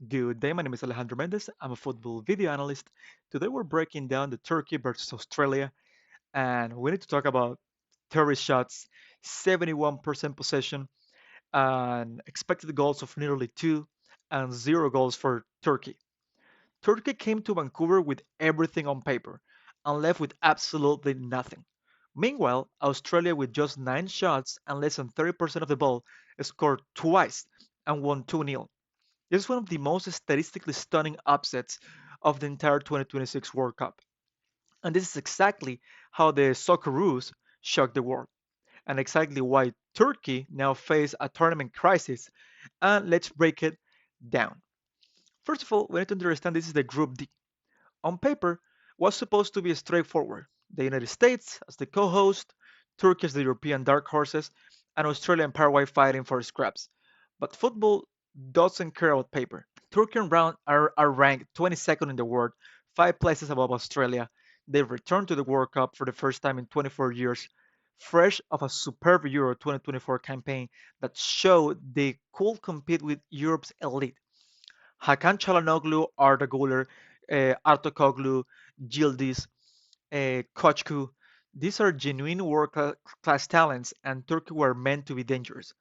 Good day, my name is Alejandro Mendez. I'm a football video analyst. Today we're breaking down the Turkey versus Australia, and we need to talk about 30 shots, 71% possession, and expected goals of nearly 2 and 0 goals for Turkey. Turkey came to Vancouver with everything on paper and left with absolutely nothing. Meanwhile, Australia, with just 9 shots and less than 30% of the ball, scored twice and won 2-0. This is one of the most statistically stunning upsets of the entire 2026 World Cup. And this is exactly how the Socceroos shocked the world, and exactly why Turkey now face a tournament crisis. And let's break it down. First of all, we need to understand this is the Group D. On paper, was supposed to be straightforward. The United States as the co-host, Turkey as the European dark horses, and Australia and Paraguay fighting for scraps. But football doesn't care about paper. Turkey and Brown are ranked 22nd in the world, 5 places above Australia. They returned to the World Cup for the first time in 24 years, fresh of a superb Euro 2024 campaign that showed they could compete with Europe's elite. Hakan Çalhanoğlu, Arda Güler, Artokoglu, Yildiz, Kochku. These are genuine world-class talents, and Turkey were meant to be dangerous.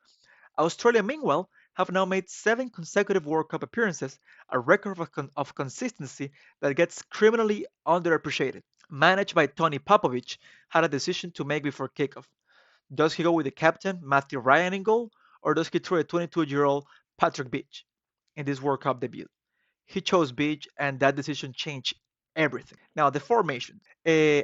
Australia, meanwhile, have now made 7 consecutive World Cup appearances, a record of consistency that gets criminally underappreciated. Managed by Tony Popovich, had a decision to make before kickoff. Does he go with the captain, Matthew Ryan, in goal, or does he throw a 22-year-old Patrick Beach in this World Cup debut? He chose Beach, and that decision changed everything. Now, the formation.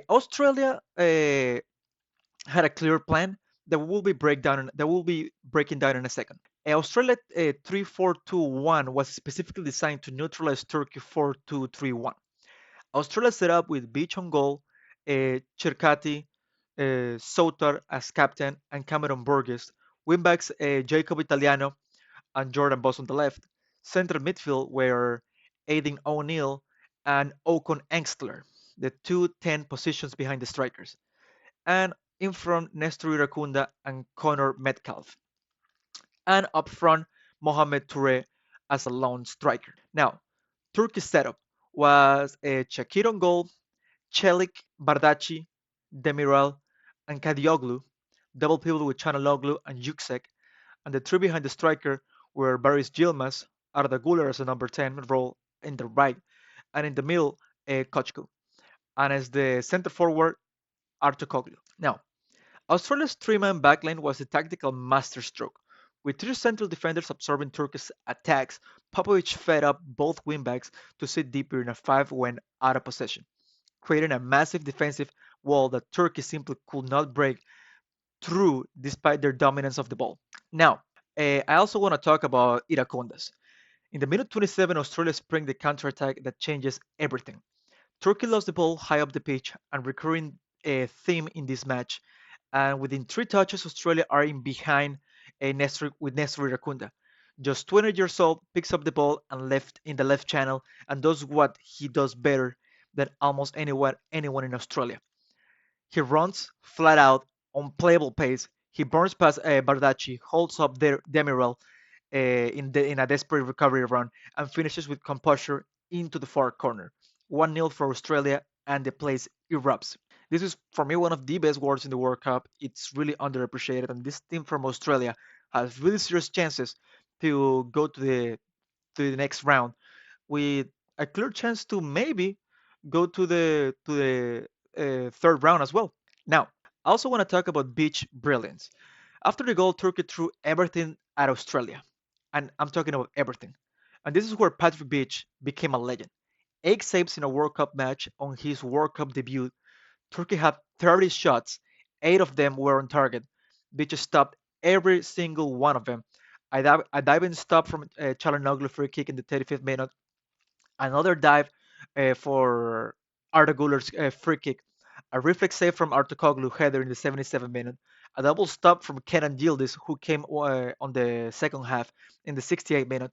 Australia had a clear plan that will be breaking down in a second. Australia 3-4-2-1 was specifically designed to neutralize Turkey 4-2-3-1. Australia set up with Beach on goal, Cherkati, Soutar as captain, and Cameron Burgess. Wingbacks Jacob Italiano and Jordan Boss on the left. Central midfield were Aidan O'Neill and Ocon Engstler, the two 10 positions behind the strikers. And in front, Nestor Irakunda and Connor Metcalf. And up front, Mohamed Toure as a lone striker. Now, Turkey's setup was Shaqiri on goal, Çelik, Bardacci, Demiral, and Kadioglu, double pivot with Çalhanoğlu and Yüksek, and the three behind the striker were Baris Yilmaz, Arda Güler as a number 10 role in the right, and in the middle, Kochku, and as the center forward, Artokoglu. Now, Australia's three-man backline was a tactical masterstroke. With three central defenders absorbing Turkey's attacks, Popovich fed up both wingbacks to sit deeper in a five when out of possession, creating a massive defensive wall that Turkey simply could not break through despite their dominance of the ball. Now, I also want to talk about Iracondas. In the minute 27, Australia spring the counterattack that changes everything. Turkey lost the ball high up the pitch, and recurring theme in this match. And within 3 touches, Australia are in behind Nestor Irakunda. Just 20 years old, picks up the ball and left in the left channel and does what he does better than almost anyone in Australia. He runs flat out, unplayable pace. He burns past Bardacci, holds up Demiral in a desperate recovery run, and finishes with composure into the far corner. 1-0 for Australia, and the place erupts. This is, for me, one of the best words in the World Cup. It's really underappreciated, and this team from Australia has really serious chances to go to the next round with a clear chance to maybe go to the third round as well. Now, I also want to talk about Beach brilliance. After the goal, Turkey threw everything at Australia, and I'm talking about everything. And this is where Patrick Beach became a legend. 8 saves in a World Cup match on his World Cup debut. Turkey had 30 shots, 8 of them were on target. Beach stopped every single one of them. A diving stop from Çalhanoğlu free kick in the 35th minute, another dive for Arda Güler's free kick, a reflex save from Artokoglu header in the 77th minute, a double stop from Kenan Yildiz who came on the second half in the 68th minute,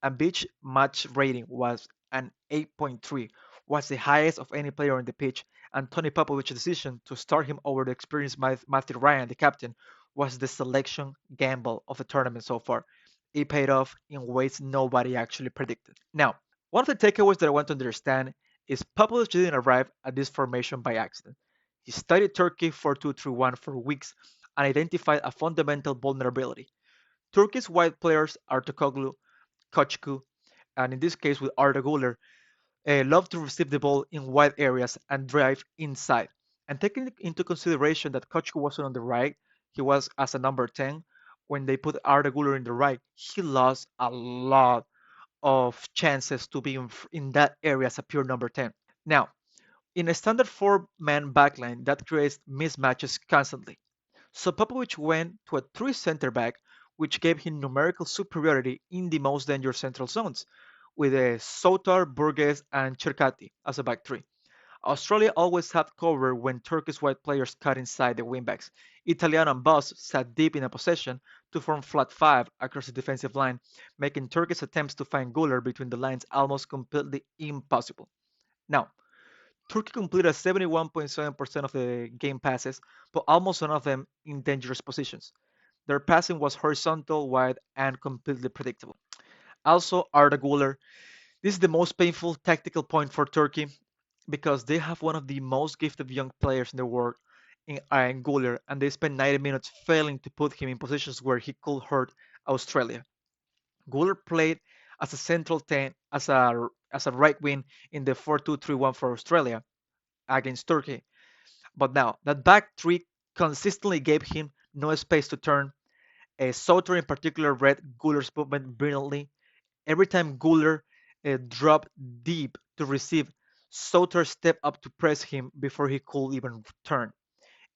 and Beach match rating was an 8.3, was the highest of any player on the pitch, and Tony Popovich's decision to start him over the experienced Matthew Ryan, the captain, was the selection gamble of the tournament so far. it paid off in ways nobody actually predicted. Now, one of the takeaways that I want to understand is Popovich didn't arrive at this formation by accident. He studied Turkey 4-2-3-1 for weeks and identified a fundamental vulnerability. Turkey's wide players, Artukoglu, Kochku, and in this case with Arda Güler, love to receive the ball in wide areas and drive inside. And taking into consideration that Kochku wasn't on the right, he was as a number 10. When they put Arda Güler in the right, he lost a lot of chances to be in that area as a pure number 10. Now, in a standard four-man backline, that creates mismatches constantly. So Popovich went to a three center back, which gave him numerical superiority in the most dangerous central zones, with Sotar, Burgess, and Cherkati as a back three. Australia always had cover when Turkish white players cut inside the wingbacks. Italiano and Boss sat deep in a possession to form flat five across the defensive line, making Turkish attempts to find Guller between the lines almost completely impossible. Now, Turkey completed 71.7% of the game passes, but almost none of them in dangerous positions. Their passing was horizontal, wide, and completely predictable. Also, Arda Güler. This is the most painful tactical point for Turkey because they have one of the most gifted young players in the world in Güler, and they spent 90 minutes failing to put him in positions where he could hurt Australia. Güler played as a central 10, as a right wing in the 4-2-3-1 for Australia against Turkey. But now, that back three consistently gave him no space to turn. Soter in particular read Guller's movement brilliantly. Every time Guller dropped deep to receive, Soter stepped up to press him before he could even turn.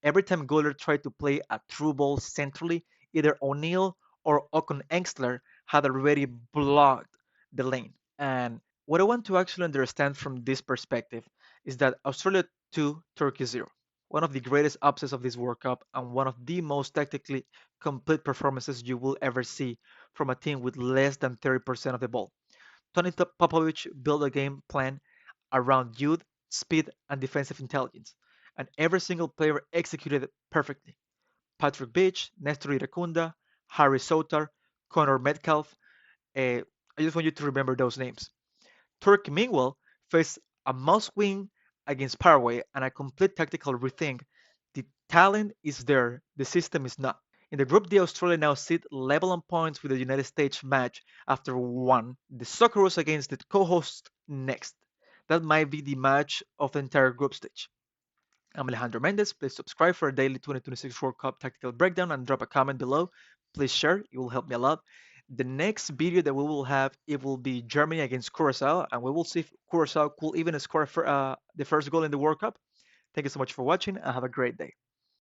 Every time Guller tried to play a through ball centrally, either O'Neill or Ocon Engstler had already blocked the lane. And what I want to actually understand from this perspective is that Australia 2, Turkey 0. One of the greatest upsets of this World Cup and one of the most tactically complete performances you will ever see from a team with less than 30% of the ball. Tony Popovich built a game plan around youth, speed, and defensive intelligence, and every single player executed it perfectly. Patrick Beach, Nestor Iracunda, Harry Sotar, Connor Metcalf. I just want you to remember those names. Turkey, meanwhile, faced a must-win against Paraguay and a complete tactical rethink. The talent is there, the system is not. In the Group D, Australia now sit level on points with the United States match after one. The Socceroos against the co-host next. That might be the match of the entire group stage. I'm Alejandro Mendez. Please subscribe for a daily 2026 World Cup tactical breakdown and drop a comment below. Please share, it will help me a lot. The next video that we will have, it will be Germany against Curacao, and we will see if Curacao could even score the first goal in the World Cup. Thank you so much for watching, and have a great day.